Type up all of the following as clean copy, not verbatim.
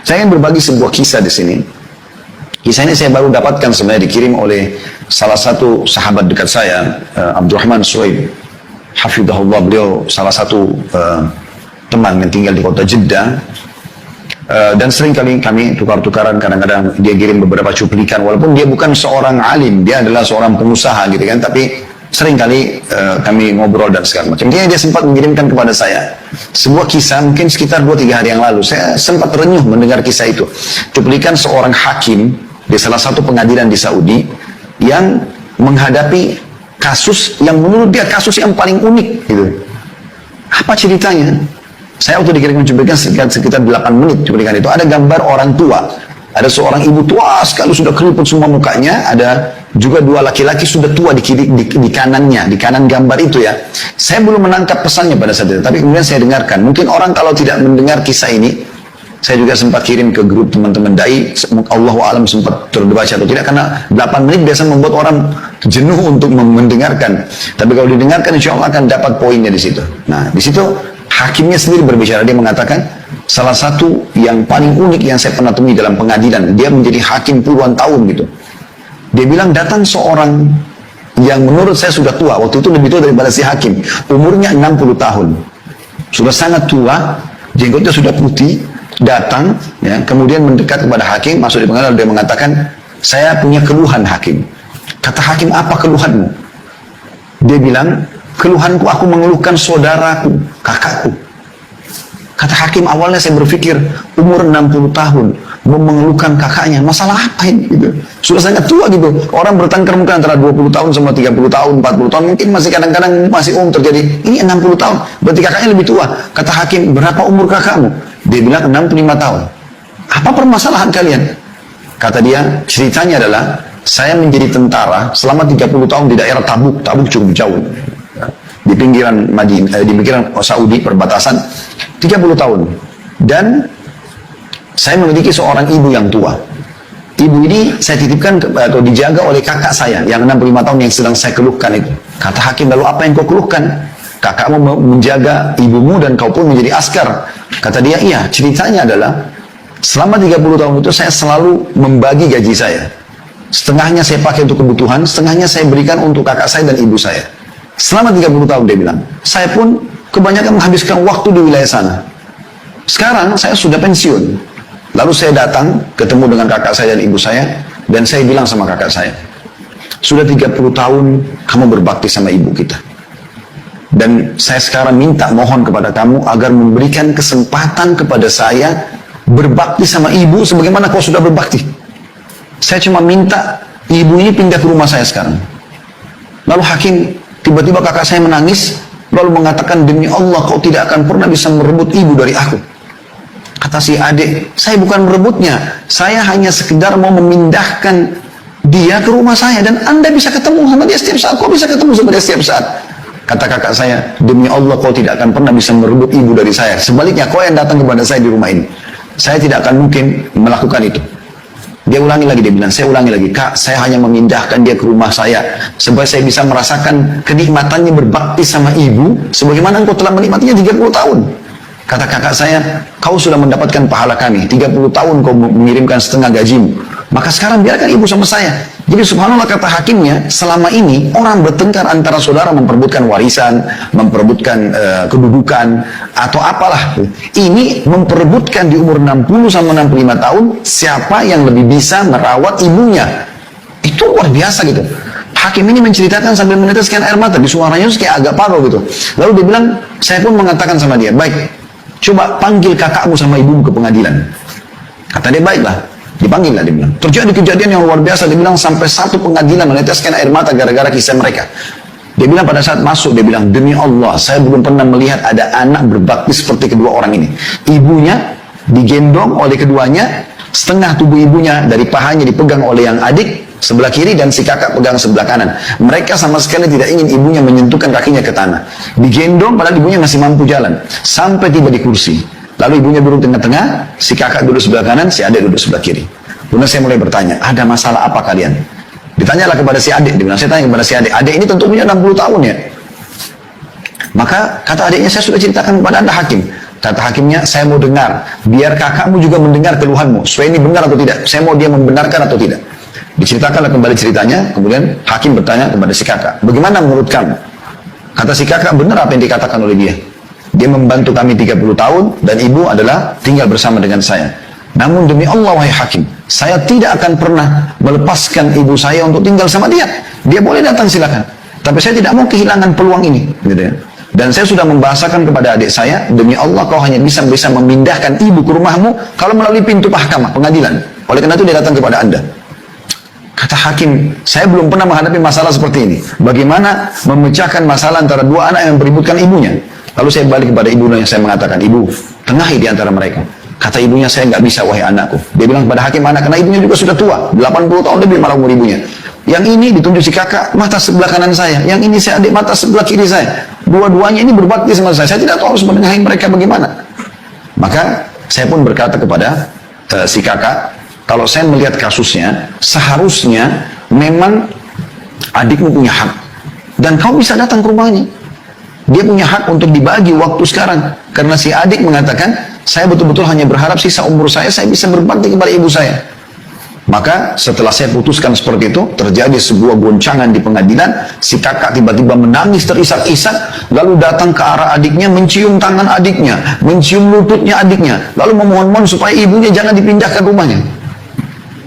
Saya ingin berbagi sebuah kisah di sini. Kisah ini saya baru dapatkan sebenarnya dikirim oleh salah satu sahabat dekat saya, Abdurrahman Suhaib. Hafidhahullah, beliau salah satu teman yang tinggal di kota Jeddah. Dan sering kali kami tukar-tukaran, kadang-kadang dia kirim beberapa cuplikan, walaupun dia bukan seorang alim, dia adalah seorang pengusaha gitu kan, tapi sering kali kami ngobrol dan segala macam. Dia sempat mengirimkan kepada saya sebuah kisah mungkin sekitar 2-3 hari yang lalu. Saya sempat renyuh mendengar kisah itu. Cuplikan seorang hakim di salah satu pengadilan di Saudi yang menghadapi kasus yang menurut dia kasus yang paling unik gitu. Apa ceritanya? Saya waktu dikirimkan cuplikan sekitar 8 menit cuplikan itu. Ada gambar orang tua. Ada seorang ibu tua sekali sudah keriput semua mukanya. Ada juga 2 laki-laki sudah tua di kanannya, di kanan gambar itu ya. Saya belum menangkap pesannya pada saat itu, tapi kemudian saya dengarkan. Mungkin orang kalau tidak mendengar kisah ini, saya juga sempat kirim ke grup teman-teman dai, Allahu a'lam sempat terbaca atau tidak, karena 8 menit biasa membuat orang jenuh untuk mendengarkan. Tapi kalau didengarkan insya Allah akan dapat poinnya di situ. Nah, di situ hakimnya sendiri berbicara, dia mengatakan salah satu yang paling unik yang saya pernah temui dalam pengadilan, dia menjadi hakim puluhan tahun gitu. Dia bilang datang seorang yang menurut saya sudah tua, waktu itu lebih tua daripada si hakim, umurnya 60 tahun, sudah sangat tua, jenggotnya sudah putih, datang, ya, kemudian mendekat kepada hakim, masuk di pengadilan, dia mengatakan, saya punya keluhan hakim. Kata hakim, apa keluhanmu? Dia bilang, keluhanku aku mengeluhkan saudaraku, kakakku. Kata hakim, awalnya saya berpikir, umur 60 tahun, mengeluhkan kakaknya, masalah apa ini? Gitu. Sudah sangat tua gitu. Orang bertengkar mungkin antara 20 tahun sama 30 tahun, 40 tahun, mungkin masih kadang-kadang masih terjadi. Ini 60 tahun, berarti kakaknya lebih tua. Kata hakim, berapa umur kakakmu? Dia bilang 65 tahun. Apa permasalahan kalian? Kata dia, ceritanya adalah, saya menjadi tentara selama 30 tahun di daerah Tabuk. Tabuk cukup jauh. Di pinggiran Madinah, di pinggiran Saudi, perbatasan, 30 tahun. Dan saya memiliki seorang ibu yang tua. Ibu ini saya titipkan atau dijaga oleh kakak saya yang 65 tahun yang sedang saya keluhkan itu. Kata hakim, lalu apa yang kau keluhkan? Kakakmu menjaga ibumu dan kau pun menjadi askar. Kata dia, iya, ceritanya adalah selama 30 tahun itu saya selalu membagi gaji saya. Setengahnya saya pakai untuk kebutuhan, setengahnya saya berikan untuk kakak saya dan ibu saya. Selama 30 tahun dia bilang, saya pun kebanyakan menghabiskan waktu di wilayah sana. Sekarang saya sudah pensiun. Lalu saya datang, ketemu dengan kakak saya dan ibu saya, dan saya bilang sama kakak saya, sudah 30 tahun kamu berbakti sama ibu kita. Dan saya sekarang minta mohon kepada kamu agar memberikan kesempatan kepada saya berbakti sama ibu sebagaimana kau sudah berbakti. Saya cuma minta ibu ini pindah ke rumah saya sekarang. Lalu hakim, tiba-tiba kakak saya menangis, lalu mengatakan, demi Allah kau tidak akan pernah bisa merebut ibu dari aku. Kata si adik, saya bukan merebutnya, saya hanya sekedar mau memindahkan dia ke rumah saya dan anda bisa ketemu sama dia setiap saat. Kau bisa ketemu sama dia setiap saat. Kata kakak saya, demi Allah kau tidak akan pernah bisa merebut ibu dari saya. Sebaliknya kau yang datang kepada saya di rumah ini. Saya tidak akan mungkin melakukan itu. Dia ulangi lagi, dia bilang, saya ulangi lagi, kak, saya hanya memindahkan dia ke rumah saya supaya saya bisa merasakan kenikmatannya berbakti sama ibu sebagaimana engkau telah menikmatinya 30 tahun. Kata kakak saya, kau sudah mendapatkan pahala kami, 30 tahun kau mengirimkan setengah gajimu, maka sekarang biarkan ibu sama saya. Jadi subhanallah, kata hakimnya, selama ini orang bertengkar antara saudara memperebutkan warisan, memperebutkan kedudukan atau apalah. Ini memperebutkan di umur 60 sama 65 tahun siapa yang lebih bisa merawat ibunya. Itu luar biasa gitu. Hakim ini menceritakan sambil meneteskan air mata, di suaranya kayak agak parau gitu. Lalu dia bilang, saya pun mengatakan sama dia, baik, coba panggil kakakmu sama ibumu ke pengadilan. Kata dia, baiklah. Dipanggil lah, dia bilang. Terjadi kejadian yang luar biasa, dia bilang sampai satu pengadilan meneteskan air mata gara-gara kisah mereka. Dia bilang pada saat masuk, dia bilang, demi Allah, saya belum pernah melihat ada anak berbakti seperti kedua orang ini. Ibunya digendong oleh keduanya, setengah tubuh ibunya dari pahanya dipegang oleh yang adik sebelah kiri dan si kakak pegang sebelah kanan. Mereka sama sekali tidak ingin ibunya menyentuhkan kakinya ke tanah. Digendong padahal ibunya masih mampu jalan. Sampai tiba di kursi. Lalu ibunya duduk tengah-tengah, si kakak duduk sebelah kanan, si adik duduk sebelah kiri. Kemudian saya mulai bertanya, ada masalah apa kalian? Ditanyalah kepada si adik, dia bilang, saya tanya kepada si adik. Adik ini tentu punya 60 tahun ya. Maka kata adiknya, saya sudah ceritakan kepada anda hakim. Kata hakimnya, saya mau dengar. Biar kakakmu juga mendengar keluhanmu. Supaya ini benar atau tidak. Saya mau dia membenarkan atau tidak. Diceritakanlah kembali ceritanya. Kemudian hakim bertanya kepada si kakak, bagaimana menurut kamu? Kata si kakak, benar apa yang dikatakan oleh dia. Dia membantu kami 30 tahun dan ibu adalah tinggal bersama dengan saya. Namun demi Allah wahai hakim, saya tidak akan pernah melepaskan ibu saya untuk tinggal sama dia. Dia boleh datang silakan. Tapi saya tidak mau kehilangan peluang ini. Gitu ya. Dan saya sudah membahasakan kepada adik saya, demi Allah kau hanya bisa memindahkan ibu ke rumahmu kalau melalui pintu mahkamah, pengadilan. Oleh karena itu dia datang kepada Anda. Kata hakim, saya belum pernah menghadapi masalah seperti ini. Bagaimana memecahkan masalah antara dua anak yang beributkan ibunya? Lalu saya balik kepada ibunya, yang saya mengatakan, ibu, tengahi di antara mereka. Kata ibunya, saya nggak bisa wahai anakku. Dia bilang kepada hakim, anak, karena ibunya juga sudah tua, 80 tahun lebih malah umur ibunya. Yang ini ditunjuk si kakak, mata sebelah kanan saya. Yang ini saya adik, mata sebelah kiri saya. Dua-duanya ini berbakti sama saya. Saya tidak tahu harus menengahi mereka bagaimana. Maka saya pun berkata kepada si kakak, kalau saya melihat kasusnya, seharusnya memang adikmu punya hak. Dan kau bisa datang ke rumahnya. Dia punya hak untuk dibagi waktu sekarang. Karena si adik mengatakan, saya betul-betul hanya berharap sisa umur saya bisa berbakti kepada ibu saya. Maka setelah saya putuskan seperti itu, terjadi sebuah goncangan di pengadilan. Si kakak tiba-tiba menangis terisak-isak, lalu datang ke arah adiknya, mencium tangan adiknya, mencium lututnya adiknya, lalu memohon-mohon supaya ibunya jangan dipindahkan rumahnya.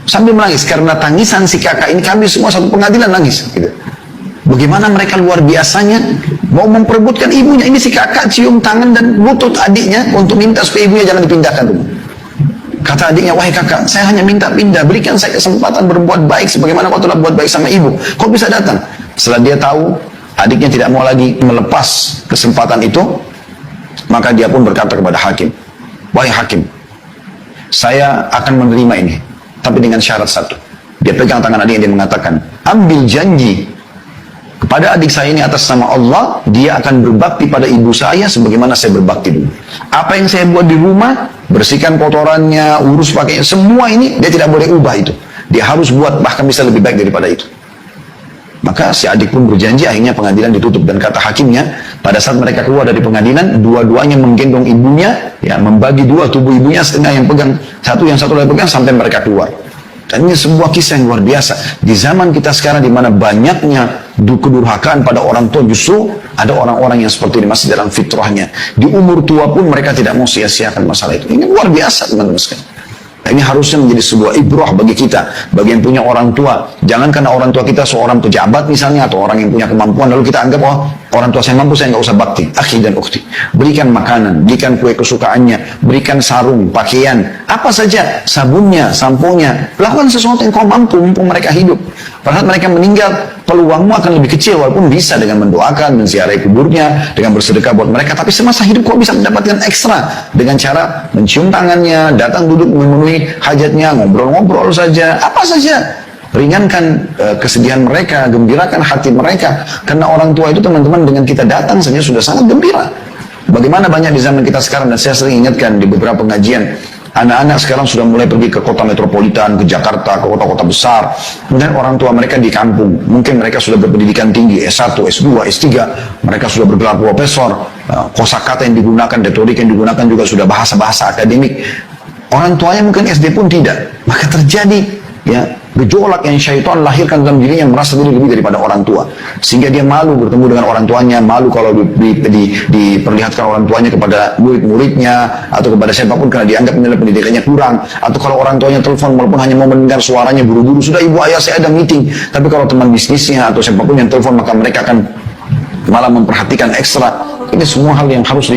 Sambil menangis, karena tangisan si kakak ini, kami semua satu pengadilan nangis. Gitu. Bagaimana mereka luar biasanya mau memperebutkan ibunya. Ini si kakak cium tangan dan lutut adiknya untuk minta supaya ibunya jangan dipindahkan rumah. Kata adiknya, wahai kakak, saya hanya minta pindah, berikan saya kesempatan berbuat baik sebagaimana kau telah buat baik sama ibu. Kau bisa datang. Setelah dia tahu adiknya tidak mau lagi melepas kesempatan itu, maka dia pun berkata kepada hakim, wahai hakim, saya akan menerima ini, tapi dengan syarat satu. Dia pegang tangan adiknya, dia mengatakan, ambil janji kepada adik saya ini atas nama Allah, dia akan berbakti pada ibu saya sebagaimana saya berbakti dulu. Apa yang saya buat di rumah, bersihkan kotorannya, urus pakainya, semua ini dia tidak boleh ubah itu. Dia harus buat bahkan bisa lebih baik daripada itu. Maka si adik pun berjanji, akhirnya pengadilan ditutup. Dan kata hakimnya, pada saat mereka keluar dari pengadilan, dua-duanya menggendong ibunya, ya, membagi dua tubuh ibunya, setengah yang pegang satu, yang satu lagi pegang sampai mereka keluar. Dan ini sebuah kisah yang luar biasa. Di zaman kita sekarang di mana banyaknya kedurhakaan pada orang tua, justru ada orang-orang yang seperti ini masih dalam fitrahnya. Di umur tua pun mereka tidak mau sia-siakan masalah itu. Ini luar biasa teman-teman sekalian. Nah, ini harusnya menjadi sebuah ibrah bagi kita, bagi yang punya orang tua. Jangan karena orang tua kita seorang pejabat misalnya, atau orang yang punya kemampuan, lalu kita anggap, oh orang tua saya mampu, saya nggak usah bakti. Akhi dan ukhti, berikan makanan, berikan kue kesukaannya, berikan sarung, pakaian, apa saja, sabunnya, samponya. Lakukan sesuatu yang kau mampu, mumpung mereka hidup. Pada saat mereka meninggal, peluangmu akan lebih kecil, walaupun bisa dengan mendoakan, menziarahi kuburnya, dengan bersedekah buat mereka. Tapi semasa hidup kau bisa mendapatkan ekstra dengan cara mencium tangannya, datang duduk memenuhi hajatnya, ngobrol-ngobrol saja, apa saja. Ringankan kesedihan mereka, gembirakan hati mereka. Karena orang tua itu teman-teman, dengan kita datang saja sudah sangat gembira. Bagaimana banyak di zaman kita sekarang, dan saya sering ingatkan di beberapa pengajian, anak-anak sekarang sudah mulai pergi ke kota metropolitan, ke Jakarta, ke kota-kota besar. Kemudian orang tua mereka di kampung. Mungkin mereka sudah berpendidikan tinggi, S1, S2, S3. Mereka sudah bergelar profesor. Kosakata yang digunakan, retorik yang digunakan juga sudah bahasa-bahasa akademik. Orang tuanya mungkin SD pun tidak. Maka terjadi gejolak yang syaitan lahirkan dalam dirinya, yang merasa diri lebih daripada orang tua. Sehingga dia malu bertemu dengan orang tuanya, malu kalau diperlihatkan orang tuanya kepada murid-muridnya, atau kepada siapapun karena dianggap nilai pendidikannya kurang. Atau kalau orang tuanya telepon, walaupun hanya mau mendengar suaranya, buru-buru, sudah ibu ayah saya ada meeting. Tapi kalau teman bisnisnya atau siapapun yang telepon, maka mereka akan malah memperhatikan ekstra. Ini semua hal yang harus